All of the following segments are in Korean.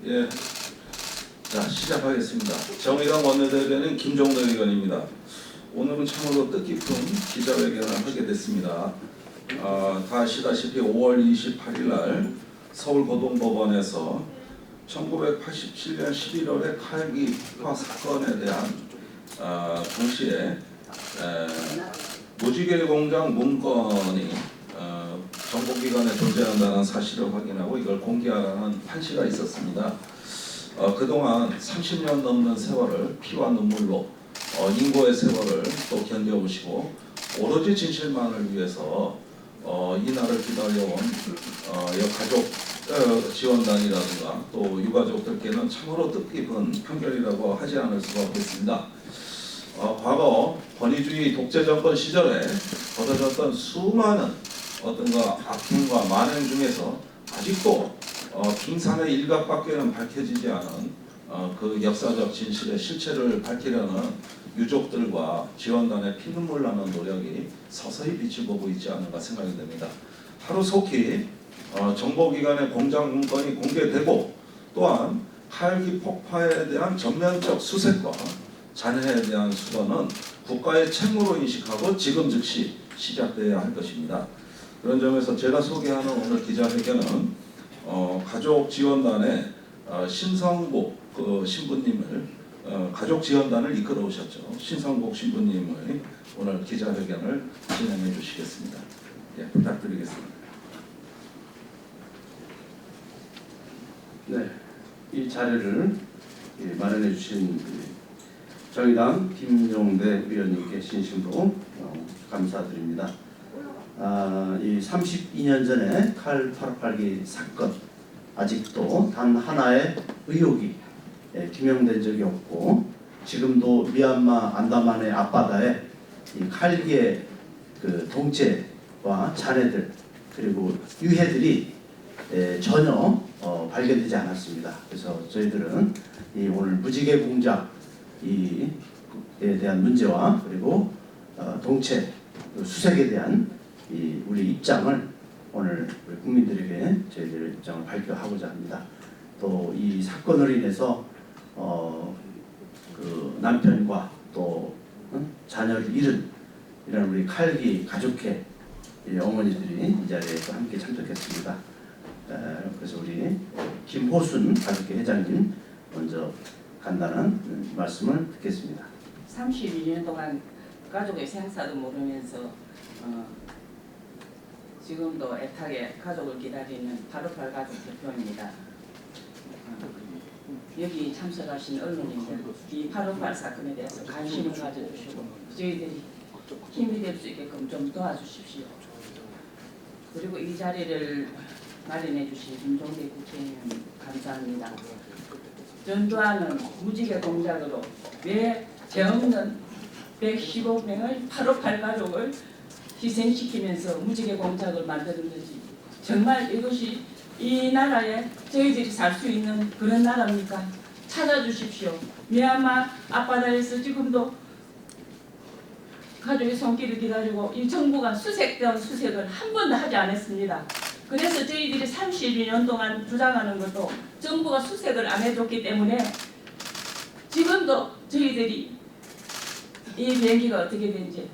예, 자 시작하겠습니다. 정의당 원내대변인 김종대 의원입니다. 오늘은 참으로 뜻깊은 기자회견을 하게 됐습니다. 다 아시다시피 5월 28일 날 서울고등법원에서 1987년 11월의 칼기 폭파 사건에 대한 당시에 무지개 공장 문건이 정보기관에 존재한다는 사실을 확인하고 이걸 공개하라는 판시가 있었습니다. 그동안 30년 넘는 세월을 피와 눈물로 인고의 세월을 또 견뎌오시고 오로지 진실만을 위해서 이날을 기다려온 가족 지원단이라든가 또 유가족들께는 참으로 뜻깊은 판결이라고 하지 않을 수가 없겠습니다. 과거 권위주의 독재 정권 시절에 벌어졌던 수많은 어떤가 악행과 만행 중에서 아직도 빙산의 일각밖에는 밝혀지지 않은 그 역사적 진실의 실체를 밝히려는 유족들과 지원단의 피눈물 나는 노력이 서서히 빛을 보고 있지 않은가 생각이 됩니다. 하루속히 정보기관의 공장 문건이 공개되고 또한 칼기 폭파에 대한 전면적 수색과 잔해에 대한 수사는 국가의 책무로 인식하고 지금 즉시 시작돼야 할 것입니다. 그런 점에서 제가 소개하는 오늘 기자회견은 가족 지원단의 신성복 신부님을 가족 지원단을 이끌어 오셨죠. 신성복 신부님을 오늘 기자회견을 진행해 주시겠습니다. 예, 부탁드리겠습니다. 네, 이 자리를 마련해 주신 정의당 김종대 의원님께 진심으로 감사드립니다. 이 32년 전에 칼 858기 사건 아직도 단 하나의 의혹이 규명된 적이 없고 지금도 미얀마 안다만의 앞바다에 이 칼기의 그 동체와 잔해들 그리고 유해들이 전혀 발견되지 않았습니다. 그래서 저희들은 이 오늘 무지개 공작에 대한 문제와 그리고 동체 수색에 대한 우리 입장을 오늘 국민들에게 저희들의 입장을 발표하고자 합니다. 또 이 사건으로 인해서 그 남편과 또 자녀를 잃은 이런 우리 칼기 가족회 어머니들이 이 자리에 또 함께 참석했습니다. 그래서 우리 김호순 가족회 회장님 먼저 간단한 말씀을 듣겠습니다. 32년 동안 가족의 생사도 모르면서 지금도 애타게 가족을 기다리는 858 가족 대표입니다. 여기 참석하신 언론인들 이 858 사건에 대해서 관심을 가져주시고 저희들이 힘이 될 수 있게끔 좀 도와주십시오. 그리고 이 자리를 마련해 주신 김종대 국회의원 감사합니다. 전두환은 무지개 공작으로 왜 죄 없는 115명의 858 가족을 희생시키면서 무지개 공작을 만들었는지 정말 이것이 이 나라에 저희들이 살 수 있는 그런 나라입니까? 찾아주십시오. 미얀마 앞바다에서 지금도 가족의 손길을 기다리고 이 정부가 수색된 수색을 한 번도 하지 않았습니다. 그래서 저희들이 32년 동안 주장하는 것도 정부가 수색을 안 해줬기 때문에 지금도 저희들이 이 비행기가 어떻게 된지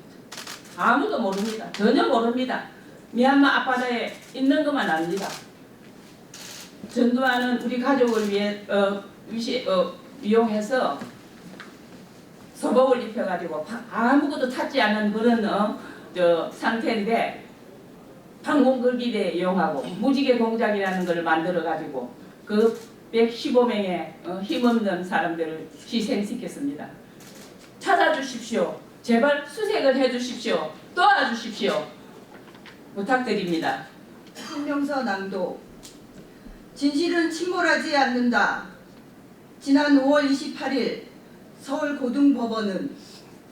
아무도 모릅니다. 전혀 모릅니다. 미얀마 앞바다에 있는 것만 압니다. 전두환은 우리 가족을 위해 이용해서 서복을 입혀가지고 아무것도 찾지 않은 그런 상태인데 항공급기대 이용하고 무지개 공작이라는 걸 만들어가지고 그 115명의 힘없는 사람들을 희생시켰습니다. 찾아주십시오. 제발 수색을 해주십시오. 도와주십시오. 부탁드립니다. 성명서 낭독. 진실은 침몰하지 않는다. 지난 5월 28일 서울고등법원은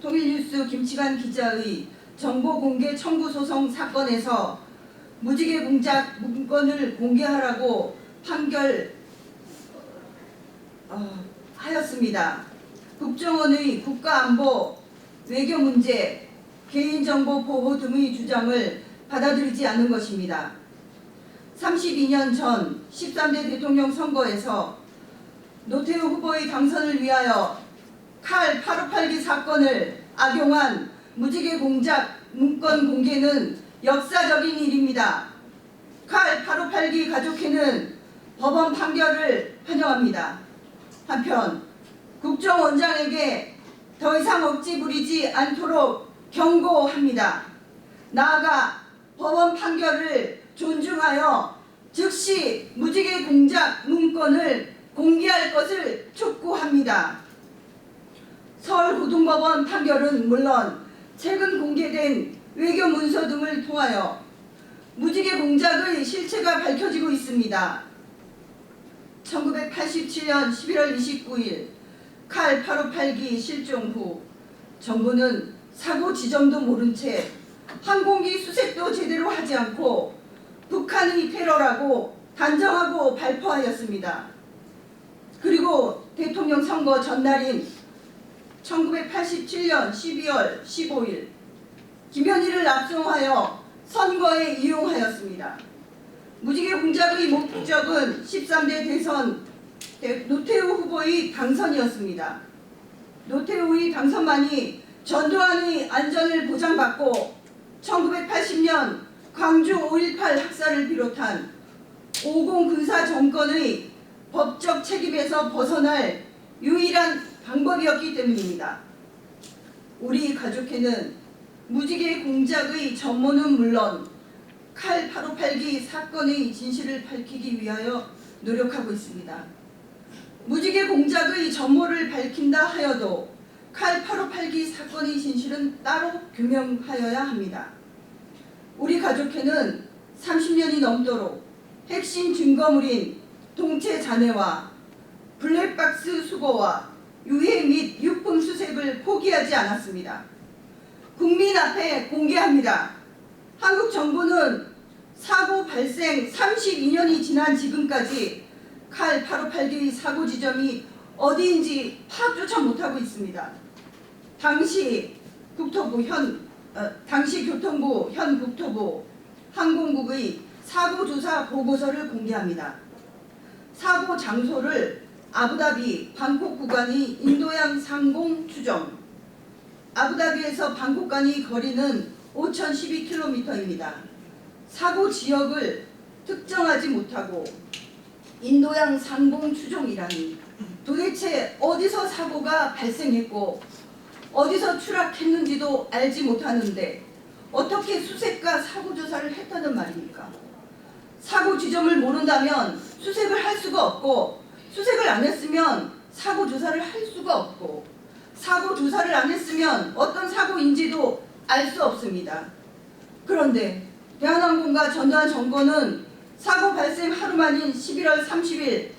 통일뉴스 김치관 기자의 정보공개 청구 소송 사건에서 무지개 공작 문건을 공개하라고 판결하였습니다. 국정원의 국가안보, 외교문제, 개인정보 보호 등의 주장을 받아들이지 않는 것입니다. 32년 전 13대 대통령 선거에서 노태우 후보의 당선을 위하여 칼 858기 사건을 악용한 무지개 공작 문건 공개는 역사적인 일입니다. 칼 858기 가족회는 법원 판결을 환영합니다. 한편 국정원장에게 더 이상 억지 부리지 않도록 경고합니다. 나아가 법원 판결을 존중하여 즉시 무지개 공작 문건을 공개할 것을 촉구합니다. 서울고등법원 판결은 물론 최근 공개된 외교 문서 등을 통하여 무지개 공작의 실체가 밝혀지고 있습니다. 1987년 11월 29일 칼 858기 실종 후 정부는 사고 지점도 모른 채 항공기 수색도 제대로 하지 않고 북한의 테러라고 단정하고 발표하였습니다. 그리고 대통령 선거 전날인 1987년 12월 15일 김현희를 압송하여 선거에 이용하였습니다. 무지개 공작의 목적은 13대 대선 노태우 후보의 당선이었습니다. 노태우의 당선만이 전두환의 안전을 보장받고 1980년 광주 5.18 학살을 비롯한 50 군사 정권의 법적 책임에서 벗어날 유일한 방법이었기 때문입니다. 우리 가족회는 무지개 공작의 전모는 물론 칼 858기 사건의 진실을 밝히기 위하여 노력하고 있습니다. 무지개 공작의 전모를 밝힌다 하여도 칼 858기 사건의 진실은 따로 규명하여야 합니다. 우리 가족회는 30년이 넘도록 핵심 증거물인 동체 잔해와 블랙박스 수거와 유해 및 유품 수색을 포기하지 않았습니다. 국민 앞에 공개합니다. 한국 정부는 사고 발생 32년이 지난 지금까지 칼 858기 사고 지점이 어디인지 파악조차 못하고 있습니다. 당시 교통부 현 국토부 항공국의 사고조사 보고서를 공개합니다. 사고 장소를 아부다비 방콕 구간이 인도양 상공 추정, 아부다비에서 방콕 간의 거리는 5,012km입니다. 사고 지역을 특정하지 못하고 인도양 상공 추정이라니 도대체 어디서 사고가 발생했고 어디서 추락했는지도 알지 못하는데 어떻게 수색과 사고조사를 했다는 말입니까? 사고 지점을 모른다면 수색을 할 수가 없고 수색을 안 했으면 사고조사를 할 수가 없고 사고조사를 안 했으면 어떤 사고인지도 알 수 없습니다. 그런데 대한항공과 전두환 정권은 사고 발생 하루 만인 11월 30일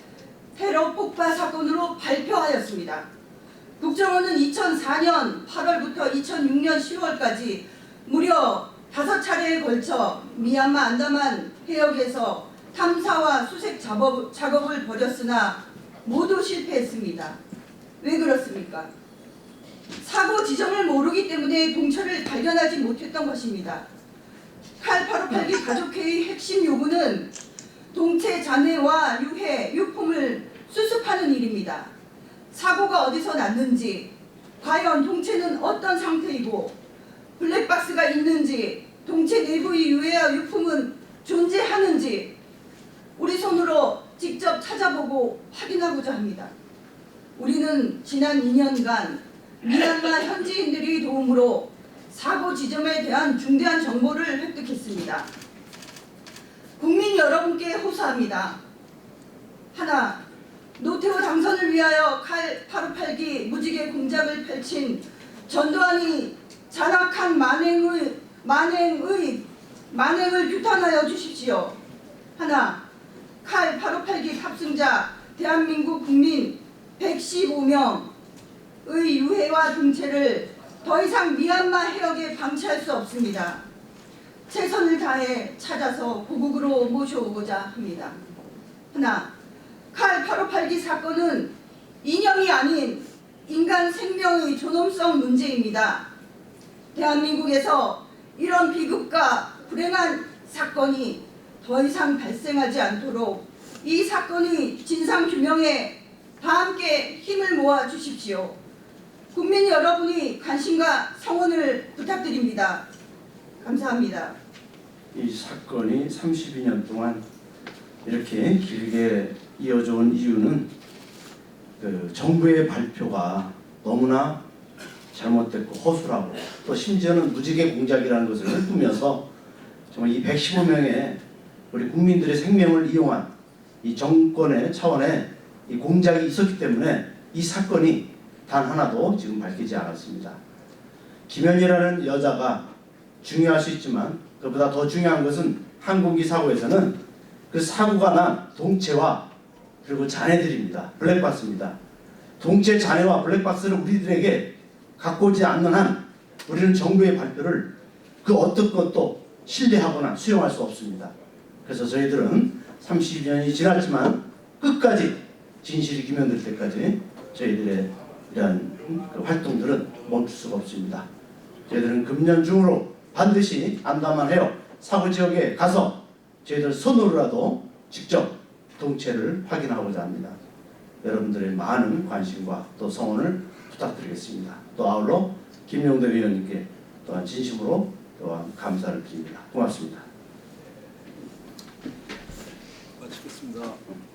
테러 폭파 사건으로 발표하였습니다. 국정원은 2004년 8월부터 2006년 10월까지 무려 5차례에 걸쳐 미얀마 안다만 해역에서 탐사와 수색 작업을 벌였으나 모두 실패했습니다. 왜 그렇습니까? 사고 지점을 모르기 때문에 동체를 발견하지 못했던 것입니다. 칼 858기 가족회의 핵심 요구는 동체 잔해와 유해, 유품을 수습하는 일입니다. 사고가 어디서 났는지, 과연 동체는 어떤 상태이고 블랙박스가 있는지, 동체 내부의 유해와 유품은 존재하는지 우리 손으로 직접 찾아보고 확인하고자 합니다. 우리는 지난 2년간 미얀마 현지인들의 도움으로 사고 지점에 대한 중대한 정보를 획득했습니다. 국민 여러분께 호소합니다. 하나, 노태우 당선을 위하여 칼 858기 무지개 공작을 펼친 전두환이 잔악한 만행을 규탄하여 주십시오. 하나, 칼 858기 탑승자 대한민국 국민 115명의 유해와 동체를 더 이상 미얀마 해역에 방치할 수 없습니다. 최선을 다해 찾아서 고국으로 모셔오고자 합니다. 하나, 칼 858기 사건은 이념이 아닌 인간 생명의 존엄성 문제입니다. 대한민국에서 이런 비극과 불행한 사건이 더 이상 발생하지 않도록 이 사건의 진상규명에 다 함께 힘을 모아 주십시오. 국민 여러분이 관심과 성원을 부탁드립니다. 감사합니다. 이 사건이 32년 동안 이렇게 길게 이어져 온 이유는 그 정부의 발표가 너무나 잘못됐고 허술하고 또 심지어는 무지개 공작이라는 것을 꾸며서 정말 이 115명의 우리 국민들의 생명을 이용한 이 정권의 차원에 이 공작이 있었기 때문에 이 사건이 단 하나도 지금 밝히지 않았습니다. 김현희라는 여자가 중요할 수 있지만 그보다 더 중요한 것은 항공기 사고에서는 그 사고가 난 동체와 그리고 잔해들입니다. 블랙박스입니다. 동체, 잔해와 블랙박스를 우리들에게 갖고 오지 않는 한 우리는 정부의 발표를 그 어떤 것도 신뢰하거나 수용할 수 없습니다. 그래서 저희들은 30년이 지났지만 끝까지 진실이 규명될 때까지 저희들의 이러한 그 활동들은 멈출 수가 없습니다. 저희들은 금년 중으로 반드시 안담만해요 사고 지역에 가서 저희들 손으로라도 직접 동체를 확인하고자 합니다. 여러분들의 많은 관심과 또 성원을 부탁드리겠습니다. 또 아울러 김용대 위원님께 또한 진심으로 또한 감사를 드립니다. 고맙습니다. 마치겠습니다.